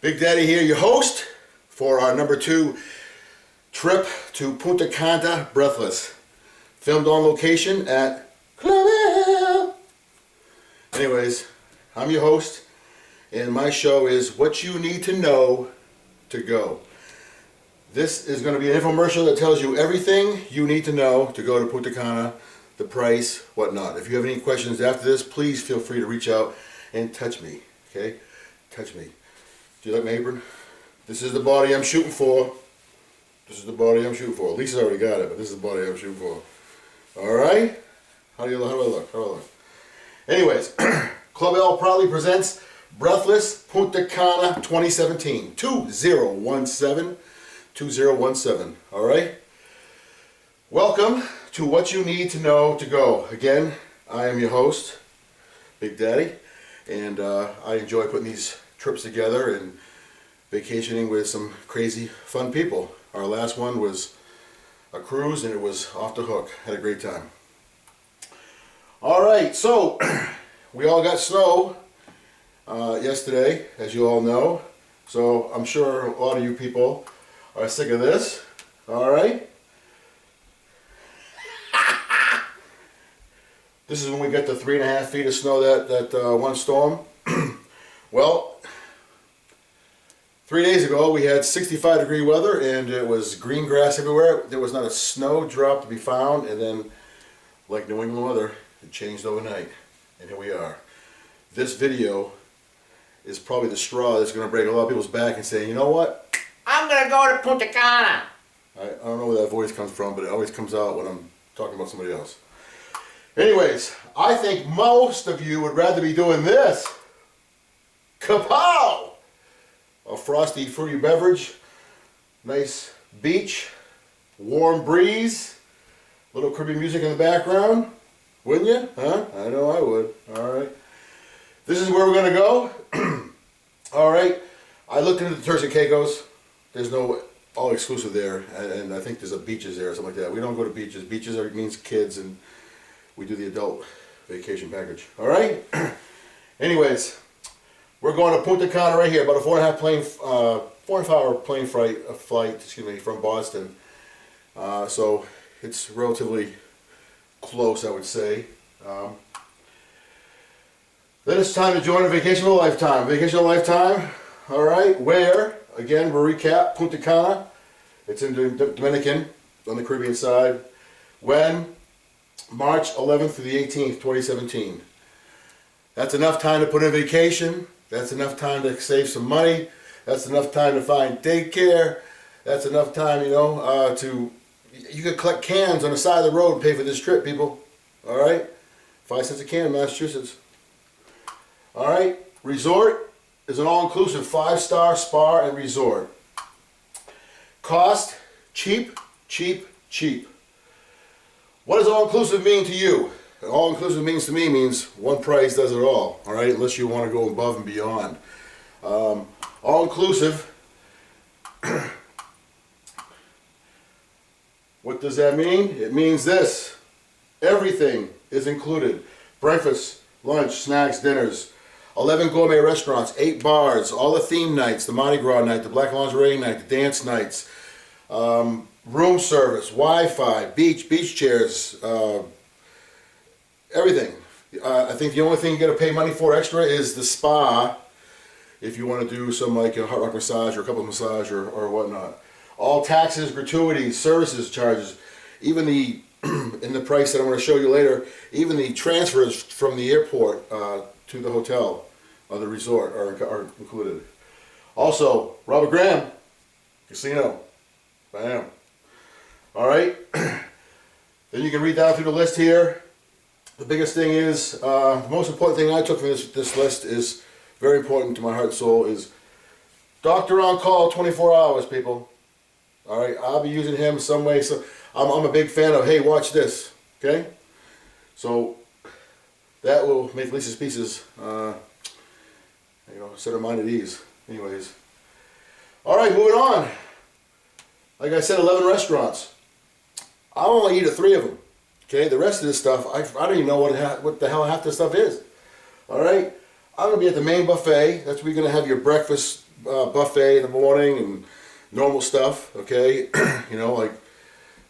Big Daddy here, your host for our number 2 trip to Punta Cana, Breathless. Filmed on location at Club. Anyways, I'm your host, and my show is What You Need to Know to Go. This is going to be an infomercial that tells you everything you need to know to go to Punta Cana, the price, whatnot. If you have any questions after this, please feel free to reach out and touch me, okay? Touch me. Do you like my apron? This is the body I'm shooting for. This is the body I'm shooting for. Lisa's already got it, but this is the body I'm shooting for. Alright? How do I look? Anyways, Club L proudly presents Breathless Punta Cana 2017. 2017. Alright? Welcome to What You Need to Know to Go. Again, I am your host, Big Daddy, and I enjoy putting these trips together and vacationing with some crazy fun people. Our last one was a cruise and it was off the hook. Had a great time. Alright, so we all got snow yesterday, as you all know. So I'm sure a lot of you people are sick of this. Alright? This is when we get the 3.5 feet of snow that one storm. Well, 3 days ago we had 65-degree weather and it was green grass everywhere. There was not a snow drop to be found, and then, like New England weather, it changed overnight, and here we are. This video is probably the straw that's going to break a lot of people's back and say, you know what? I'm going to go to Punta Cana. I don't know where that voice comes from, but it always comes out when I'm talking about somebody else. Anyways, I think most of you would rather be doing this. Kapow! A frosty, fruity beverage, nice beach, warm breeze, little Caribbean music in the background. Wouldn't you? Huh? I know I would. Alright. This is where we're going to go. Alright. I looked into the Turks and Caicos. There's no all-exclusive there, and I think there's a beaches there or something like that. We don't go to beaches. Beaches means kids, and we do the adult vacation package. Alright? Anyways, we're going to Punta Cana right here, about a 4.5-hour plane flight from Boston. So it's relatively close, I would say. Then it's time to join a vacation of a lifetime. Vacation of a lifetime, alright, where, again, we'll recap, Punta Cana. It's in the Dominican, on the Caribbean side. When? March 11th through the 18th, 2017. That's enough time to put in vacation. That's enough time to save some money. That's enough time to find daycare. That's enough time, you could collect cans on the side of the road and pay for this trip, people. Alright? 5 cents a can in Massachusetts. Alright? Resort is an all-inclusive 5-star spa and resort. Cost, cheap, cheap, cheap. What does all-inclusive mean to you? All-inclusive means to me means one price does it all, alright, unless you want to go above and beyond. All-inclusive, what does that mean? It means this: everything is included. Breakfast, lunch, snacks, dinners, 11 gourmet restaurants, 8 bars, all the theme nights, the Mardi Gras night, the Black Lingerie night, the dance nights, room service, Wi-Fi, beach chairs, everything. I think the only thing you got to pay money for extra is the spa, if you want to do some like a hot rock massage or a couple of massage or whatnot. All taxes, gratuities, services charges, even the in the price that I'm going to show you later, even the transfers from the airport to the hotel or the resort are included. Also, Robert Graham Casino. Bam. All right. Then you can read down through the list here. The biggest thing is, the most important thing I took from this list is very important to my heart and soul is doctor on call 24 hours, people. Alright, I'll be using him some way. So I'm a big fan of, hey, watch this. Okay? So that will make Lisa's pieces, set her mind at ease. Anyways. Alright, moving on. Like I said, 11 restaurants. I'll only eat at 3 of them. Okay, the rest of this stuff, I don't even know what the hell half this stuff is. Alright? I'm going to be at the main buffet. That's where you're going to have your breakfast, buffet in the morning and normal stuff, okay? You know, like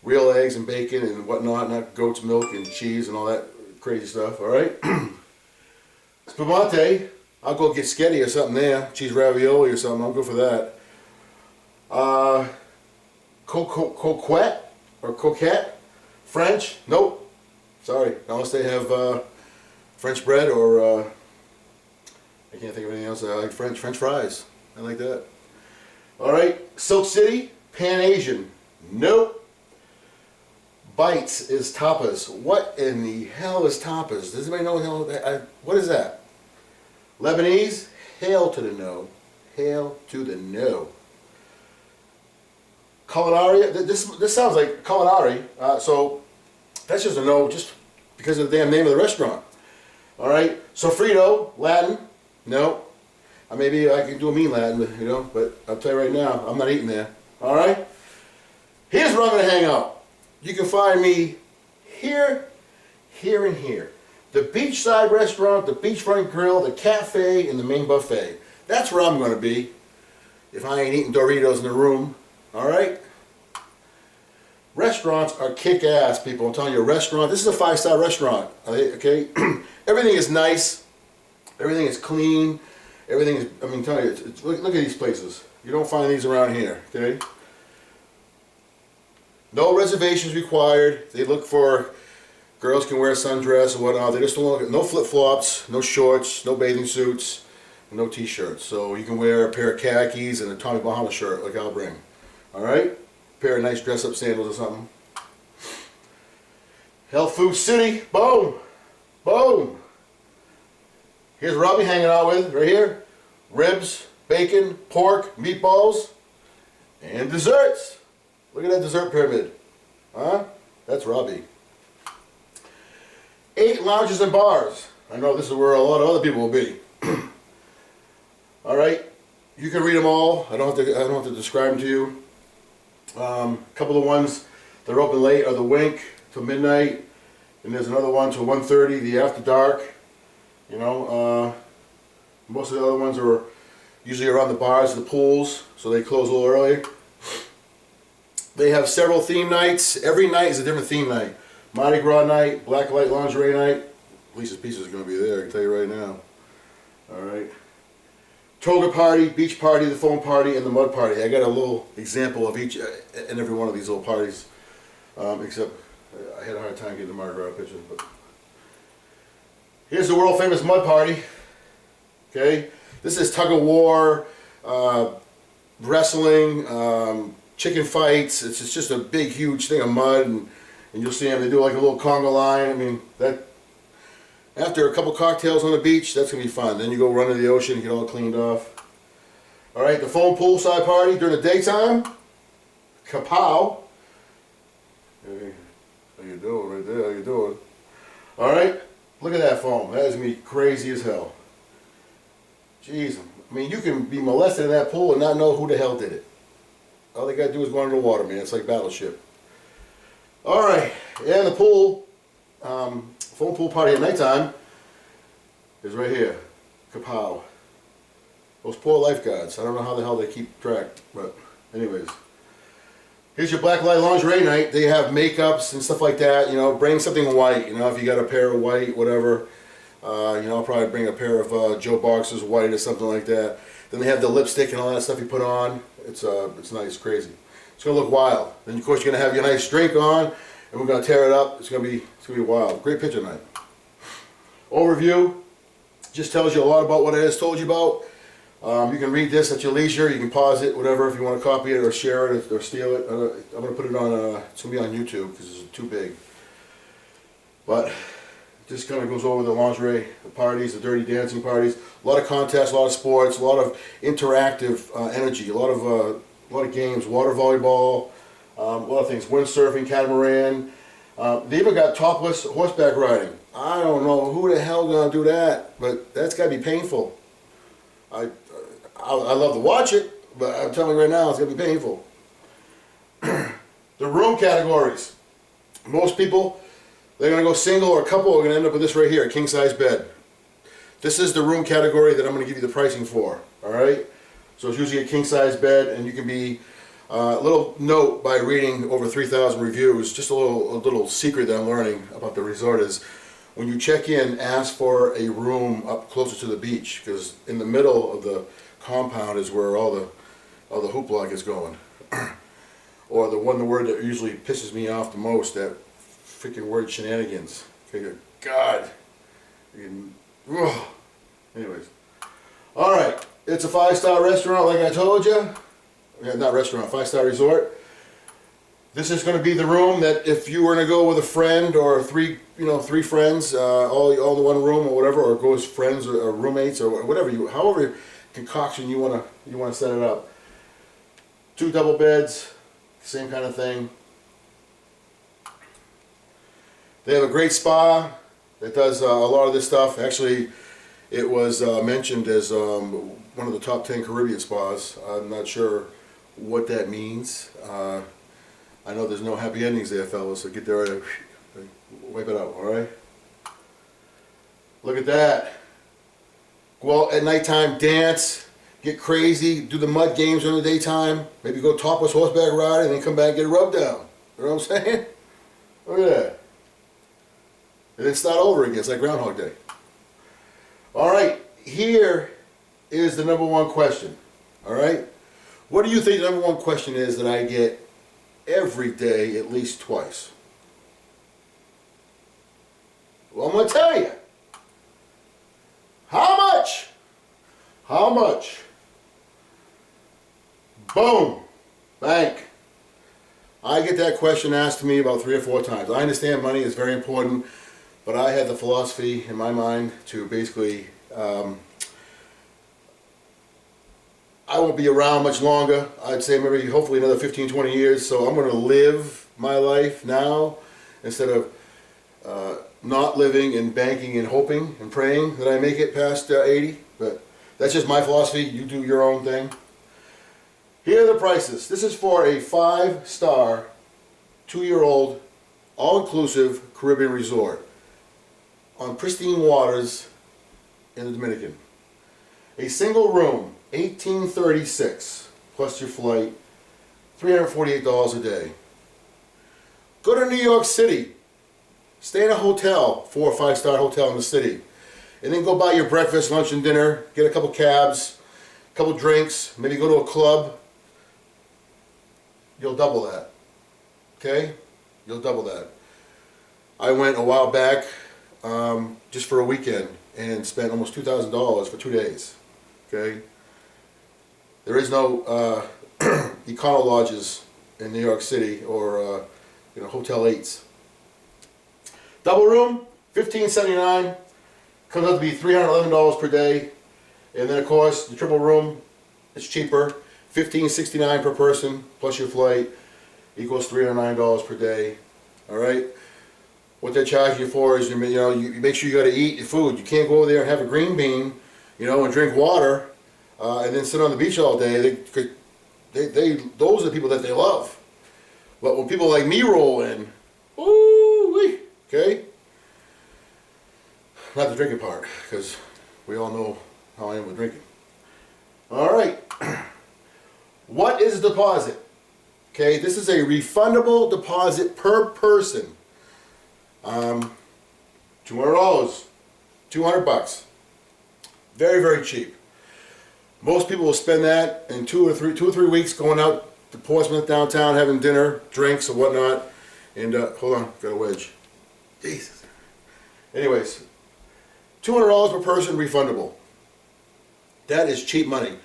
real eggs and bacon and whatnot, not goat's milk and cheese and all that crazy stuff, all right? Spumante, I'll go get sketty or something there, cheese ravioli or something, I'll go for that. Coquette or coquette, French, nope, sorry, unless they have French bread or I can't think of anything else. I like French fries, I like that. All right, Silk City, Pan Asian, nope. Bites is tapas. What in the hell is tapas? Does anybody know what is that? Lebanese? Hail to the no. Hail to the no. Culinaria? This sounds like culinary, so that's just a no, just because of the damn name of the restaurant. All right, sofrito, Latin, no. Maybe I can do a mean Latin, you know, but I'll tell you right now, I'm not eating there. All right. Here's where I'm gonna hang out. You can find me here, here, and here. The beachside restaurant, the beachfront grill, the cafe, and the main buffet. That's where I'm going to be if I ain't eating Doritos in the room. All right? Restaurants are kick-ass, people. I'm telling you, a restaurant. This is a 5-star restaurant. Okay? Everything is nice. Everything is clean. Everything is, I mean, I'm telling you, look at these places. You don't find these around here. Okay? No reservations required. They look for girls can wear a sundress or whatnot. They just don't look at no flip-flops, no shorts, no bathing suits, and no t-shirts. So you can wear a pair of khakis and a Tommy Bahama shirt like I'll bring. All right? A pair of nice dress-up sandals or something. Health Food City. Boom. Boom. Here's Robbie hanging out with right here. Ribs, bacon, pork, meatballs, and desserts. Look at that dessert pyramid. Huh? That's Robbie. 8 lounges and bars. I know this is where a lot of other people will be. All right. You can read them all. I don't have to describe them to you. A couple of ones that are open late are the Wink till midnight, and there's another one till 1:30, the After Dark. You know, most of the other ones are usually around the bars, the pools, so they close a little earlier. They have several theme nights. Every night is a different theme night. Mardi Gras night, black light lingerie night. Lisa's Pizza is going to be there, I can tell you right now. Alright. Toga party, beach party, the foam party, and the mud party. I got a little example of each and every one of these little parties. Except I had a hard time getting the Mardi Gras picture. But here's the world famous mud party. Okay. This is tug of war, wrestling, chicken fights. It's just a big, huge thing of mud, and you'll see them. They do like a little conga line. I mean, that after a couple cocktails on the beach, that's gonna be fun. Then you go run to the ocean and get all cleaned off. All right, the foam poolside party during the daytime. Kapow. Hey, how you doing right there? How you doing? All right, look at that foam. That is gonna be crazy as hell. Jeez, I mean, you can be molested in that pool and not know who the hell did it. All they gotta do is go under the water, man. It's like Battleship. All right, and the pool, foam pool party at nighttime is right here. Kapow. Those poor lifeguards. I don't know how the hell they keep track, but anyways. Here's your black light lingerie night. They have makeups and stuff like that. You know, bring something white. You know, if you got a pair of white, whatever. You know, I'll probably bring a pair of Joe Boxers white or something like that. Then they have the lipstick and all that stuff you put on. It's nice, crazy. It's gonna look wild. Then of course you're gonna have your nice drink on, and we're gonna tear it up. It's gonna be wild. Great picture night. Overview just tells you a lot about what I just told you about. You can read this at your leisure. You can pause it, whatever, if you want to copy it or share it or steal it. I'm gonna put it on. It's gonna be on YouTube because it's too big. But just kind of goes over the lingerie, the parties, the dirty dancing parties. A lot of contests, a lot of sports, a lot of interactive energy, a lot of games, water volleyball, a lot of things, windsurfing, catamaran. They even got topless horseback riding. I don't know who the hell gonna do that, but that's gotta be painful. I love to watch it, but I'm telling you right now, it's gonna be painful. The room categories. Most people, they're going to go single or couple, are going to end up with this right here, a king size bed. This is the room category that I'm going to give you the pricing for, alright? So it's usually a king-size bed, and you can be a little note by reading over 3,000 reviews. Just a little secret that I'm learning about the resort is when you check in, ask for a room up closer to the beach, because in the middle of the compound is where all the hoopla is going. Or the word that usually pisses me off the most, that freaking word shenanigans. Okay, God. Anyways. Alright, it's a 5-star restaurant like I told you. Yeah, not restaurant, 5-star resort. This is going to be the room that if you were to go with a friend or three friends, all in one room or whatever, or go as friends or roommates or whatever, however concoction you want to set it up. 2 double beds, same kind of thing. They have a great spa that does a lot of this stuff. Actually, it was mentioned as one of the top 10 Caribbean spas. I'm not sure what that means. I know there's no happy endings there, fellas, so get there and wipe it out, alright? Look at that. Go out at nighttime, dance, get crazy, do the mud games during the daytime, maybe go topless horseback ride and then come back and get a rub down. You know what I'm saying? Look at that. And then start over again. It's like Groundhog Day. Alright, here is the #1 question. Alright? What do you think the #1 question is that I get every day at least twice? Well, I'm going to tell you. How much? How much? Boom. Bank. I get that question asked to me about 3 or 4 times. I understand money is very important, but I had the philosophy in my mind to basically, I won't be around much longer. I'd say maybe hopefully another 15, 20 years. So I'm going to live my life now instead of not living and banking and hoping and praying that I make it past 80. But that's just my philosophy. You do your own thing. Here are the prices. This is for a 5-star, 2-year-old, all-inclusive Caribbean resort on pristine waters in the Dominican. A single room, $1,836 plus your flight, $348 a day. Go to New York City, stay in a hotel, 4 or 5-star hotel in the city, and then go buy your breakfast, lunch, and dinner, get a couple cabs, a couple drinks, maybe go to a club. You'll double that. Okay? You'll double that. I went a while back just for a weekend and spent almost $2,000 for 2 days. Okay? There is no econo lodges in New York City or Hotel 8s. Double room, $1,579. Comes out to be $311 per day. And then of course the triple room is cheaper. $1,569 per person plus your flight equals $309 per day. All right. What they charge you for is you make sure you got to eat your food. You can't go over there and have a green bean, and drink water, and then sit on the beach all day. Those are the people that they love. But when people like me roll in, ooh, okay. Not the drinking part, because we all know how I am with drinking. All right. What is a deposit? Okay, this is a refundable deposit per person. $200, $200. Very, very cheap. Most people will spend that in 2 or 3 weeks going out to Portsmouth downtown, having dinner, drinks, or whatnot. And hold on, got a wedge. Jesus. Anyways, $200 per person, refundable. That is cheap money.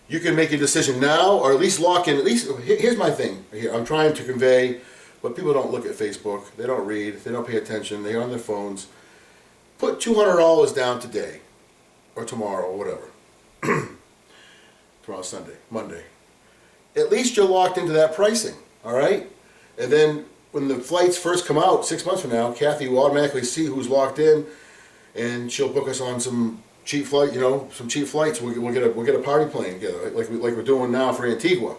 You can make a decision now, or at least lock in. At least here's my thing. Here, I'm trying to convey, but people don't look at Facebook. They don't read. They don't pay attention. They're on their phones. Put $200 down today, or tomorrow, or whatever. Tomorrow's Sunday, Monday. At least you're locked into that pricing. All right, and then when the flights first come out 6 months from now, Kathy will automatically see who's locked in, and she'll book us on some cheap flight, some cheap flights. We'll get a party plane together, like we're doing now for Antigua.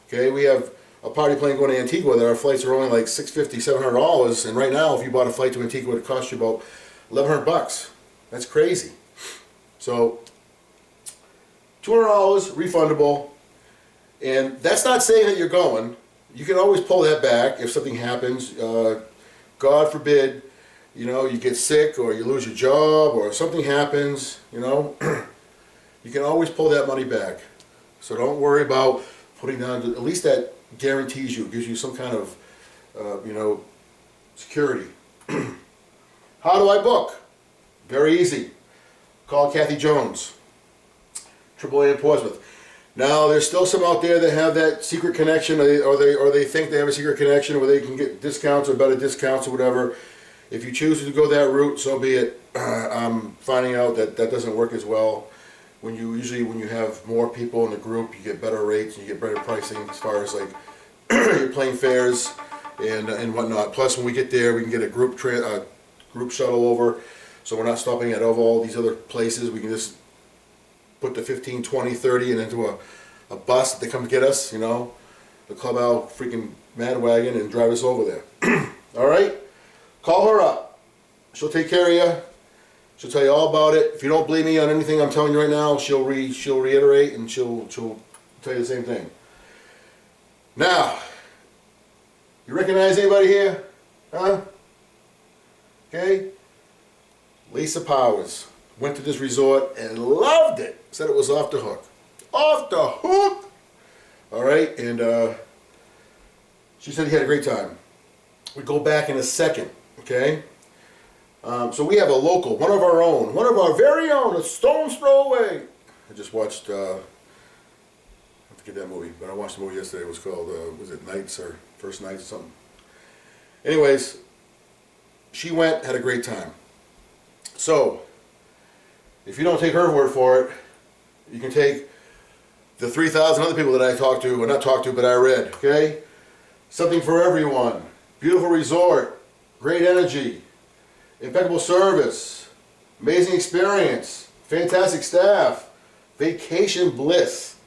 Okay, we have a party plane going to Antigua that our flights are only like $650, $700, and right now, if you bought a flight to Antigua, it cost you about $1,100. That's crazy. So, $200 refundable. And that's not saying that you're going. You can always pull that back if something happens. God forbid, you know, you get sick or you lose your job or something happens, you know, you can always pull that money back. So don't worry about putting down, at least that guarantees you, gives you some kind of, you know, security. How do I book? Very easy. Call Kathy Jones, AAA in Portsmouth. Now, there's still some out there that have that secret connection, or they think they have a secret connection where they can get discounts or better discounts or whatever. If you choose to go that route, so be it. I'm finding out that that doesn't work as well. When you have more people in the group, you get better rates and you get better pricing as far as like your plane fares and whatnot. Plus, when we get there, we can get a group shuttle over, so we're not stopping at all these other places. We can just put the 15, 20, 30 and into a bus that comes get us, you know, the Club Al freaking Mad Wagon, and drive us over there. All right? Call her up. She'll take care of you. She'll tell you all about it. If you don't believe me on anything I'm telling you right now, she'll reiterate and she'll tell you the same thing. Now, you recognize anybody here? Huh? Okay? Lisa Powers went to this resort and loved it. Said it was off the hook. Off the hook! Alright, and she said he had a great time. We go back in a second, okay? So we have a local, one of our own, one of our very own, a stone's throw away. I just watched, I forget that movie, but I watched the movie yesterday. It was called, was it Nights or First Nights or something? Anyways, she went, had a great time. So, if you don't take her word for it, you can take the 3,000 other people that I talked to, or not talked to, but I read, okay? Something for everyone. Beautiful resort, great energy, impeccable service, amazing experience, fantastic staff, vacation bliss.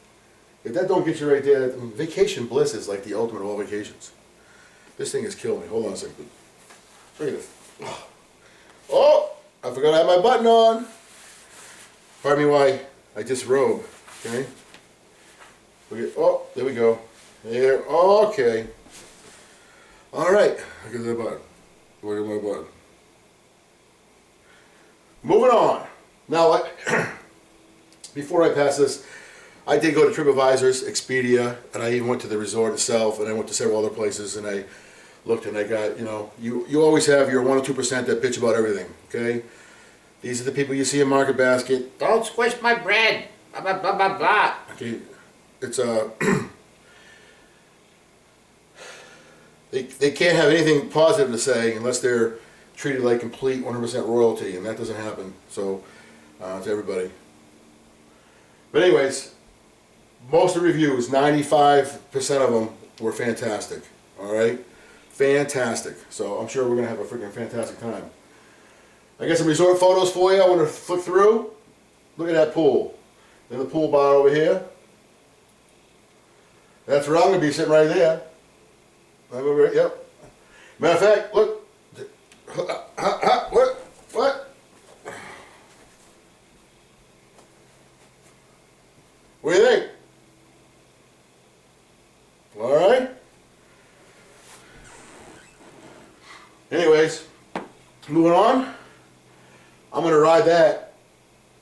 If that don't get you right there, vacation bliss is like the ultimate of all vacations. This thing has killed me. Hold on a second. Look at this. Oh, I forgot I had my button on. Pardon me while I disrobe, okay? Oh, there we go. There, okay. All right, look at that button. Look at my button. Moving on. Now, before I pass this, I did go to TripAdvisor's, Expedia, and I even went to the resort itself, and I went to several other places, and I looked and I got, you know, you always have your 1 or 2% that bitch about everything, okay? These are the people you see in Market Basket. Don't squish my bread. Blah, blah, blah, blah, blah. Okay, it's they can't have anything positive to say unless they're treated like complete 100% royalty, and that doesn't happen. So, to everybody. But anyways, most of the reviews, 95% of them were fantastic. All right, fantastic. So I'm sure we're gonna have a freaking fantastic time. I got some resort photos for you. I want to flick through. Look at that pool. Then the pool bar over here. That's where I'm gonna be sitting right there. I'm over here. Yep. Matter of fact, look. What? What do you think? All right. Anyways, moving on. I'm going to ride that.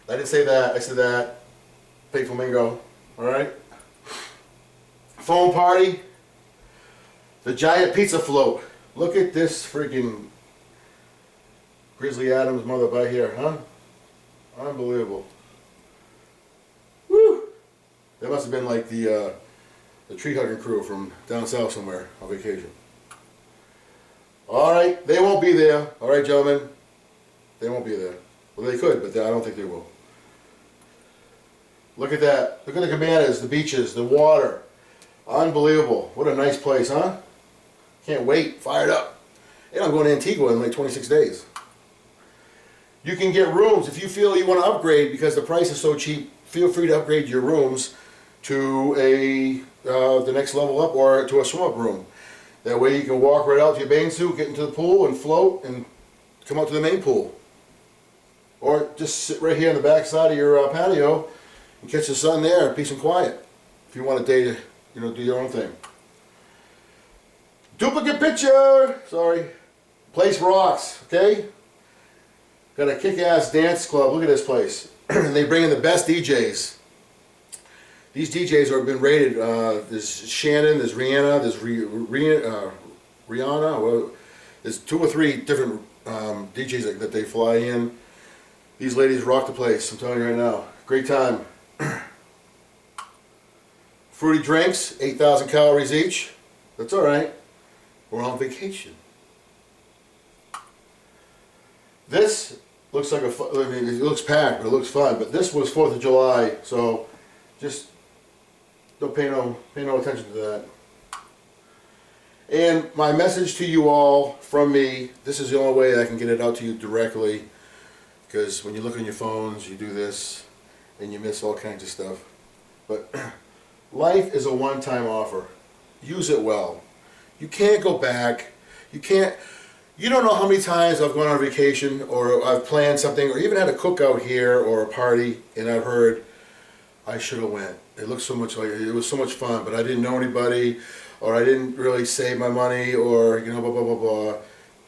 I didn't say that. I said that. Pink Flamingo. All right. Foam party. The giant pizza float. Look at this freaking Grizzly Adams mother by here, huh? Unbelievable. Woo! That must have been like the tree hugging crew from down south somewhere on vacation. All right, they won't be there. All right, gentlemen, they won't be there. Well, they could, but I don't think they will. Look at that. Look at the cabanas, the beaches, the water. Unbelievable. What a nice place, huh? Can't wait. Fired up. And I'm going to Antigua in like 26 days. You can get rooms if you feel you want to upgrade because the price is so cheap. Feel free to upgrade your rooms to the next level up or to a swim-up room. That way you can walk right out to your bathing suit, get into the pool and float and come out to the main pool. Or just sit right here on the back side of your patio and catch the sun there, peace and quiet. If you want a day to, do your own thing. Duplicate picture! Sorry. Place rocks, okay? Got a kick-ass dance club. Look at this place. They bring in the best DJs. These DJs have been rated. There's Shannon, there's Rihanna, there's Rihanna. Well, there's 2 or 3 different DJs that they fly in. These ladies rock the place, I'm telling you right now. Great time. Fruity drinks, 8,000 calories each. That's alright. We're on vacation. This looks like it looks packed, but it looks fun. But this was 4th of July, so just don't pay no attention to that. And my message to you all from me, this is the only way I can get it out to you directly, because when you look on your phones, you do this, and you miss all kinds of stuff. But life is a one-time offer. Use it well. You can't go back. You don't know how many times I've gone on vacation, or I've planned something, or even had a cookout here, or a party, and I've heard, I should have went. It looked so much like, it was so much fun, but I didn't know anybody, or I didn't really save my money, or, blah, blah, blah,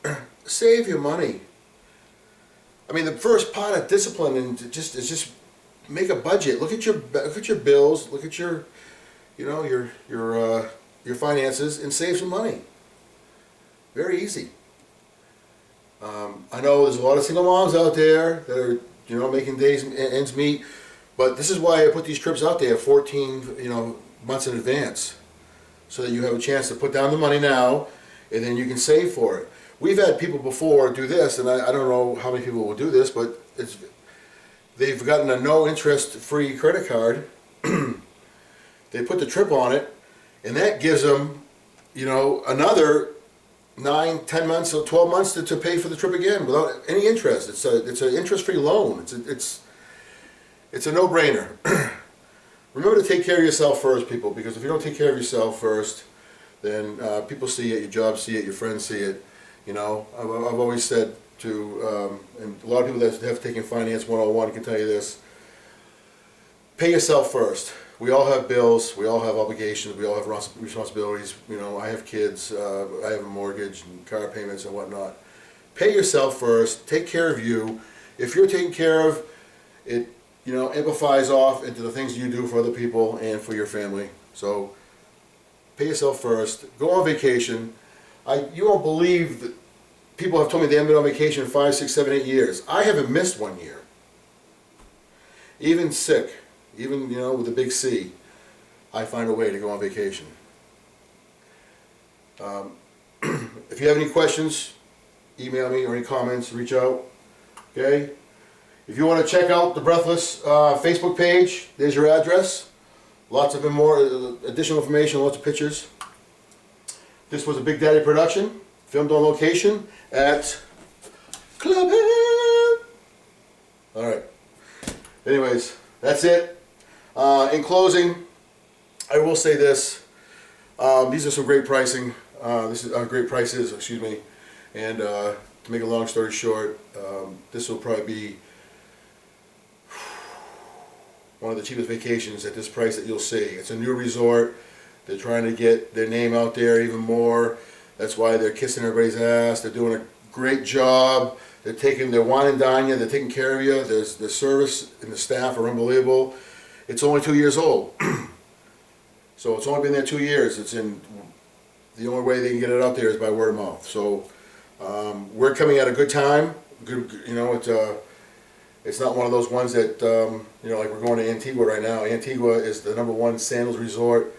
blah. Save your money. I mean, the first part of discipline is just make a budget. Look at your bills, look at your finances, and save some money. Very easy. I know there's a lot of single moms out there that are, making ends meet, but this is why I put these trips out there 14, months in advance, so that you have a chance to put down the money now, and then you can save for it. We've had people before do this, and I don't know how many people will do this, but they've gotten a no interest free credit card. They put the trip on it, and that gives them, another 9, 10 months or 12 months to pay for the trip again without any interest. It's an interest-free loan. It's a no-brainer. Remember to take care of yourself first, people, because if you don't take care of yourself first, then people see it, your job see it, your friends see it. I've always said to, and a lot of people that have taken Finance 101 can tell you this, pay yourself first. We all have bills, we all have obligations, we all have responsibilities. I have kids, I have a mortgage and car payments and whatnot. Pay yourself first, take care of you. If you're taken care of, it amplifies off into the things you do for other people and for your family. So pay yourself first, go on vacation. You won't believe that people have told me they haven't been on vacation in 5, 6, 7, 8 years. I haven't missed 1 year. Even sick. Even, with a big C, I find a way to go on vacation. If you have any questions, email me, or any comments, reach out. Okay? If you want to check out the Breathless Facebook page, there's your address. Lots of more additional information, lots of pictures. This was a Big Daddy production, filmed on location at Clubhead. Alright. Anyways, that's it. In closing, I will say this. These are some great pricing. This is great prices, excuse me. And to make a long story short, this will probably be one of the cheapest vacations at this price that you'll see. It's a new resort. They're trying to get their name out there even more. That's why they're kissing everybody's ass. They're doing a great job. They're wine and dine you. They're taking care of you. The service and the staff are unbelievable. It's only 2 years old. So it's only been there 2 years. The only way they can get it out there is by word of mouth. So we're coming at a good time. It's not one of those ones that, like we're going to Antigua right now. Antigua is the #1 sandals resort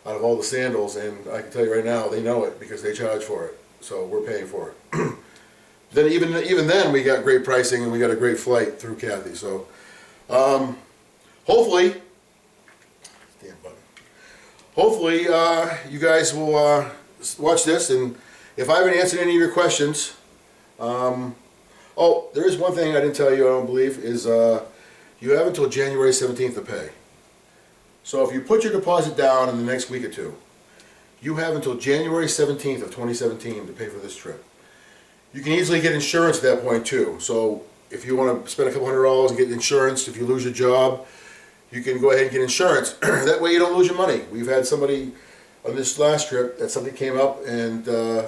out of all the sandals, and I can tell you right now, they know it because they charge for it. So we're paying for it. Then even then, we got great pricing and we got a great flight through Kathy. So hopefully, you guys will watch this, and if I haven't answered any of your questions, oh, there is one thing I didn't tell you, I don't believe, is you have until January 17th to pay. So if you put your deposit down in the next week or two, you have until January 17th of 2017 to pay for this trip. You can easily get insurance at that point too. So if you want to spend a couple $100 and get insurance, if you lose your job, you can go ahead and get insurance. That way you don't lose your money. We've had somebody on this last trip that something came up and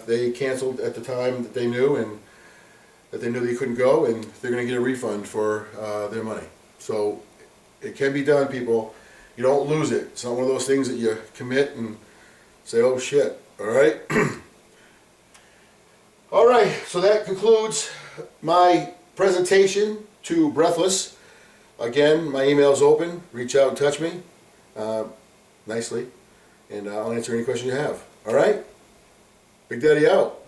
they canceled at the time that they knew, and that they knew they couldn't go, and they're going to get a refund for their money. So it can be done, people. You don't lose it. It's not one of those things that you commit and say, oh shit, all right? All right, so that concludes my presentation to Breathless. Again, my email's open. Reach out and touch me nicely, and I'll answer any question you have. All right? Big Daddy out.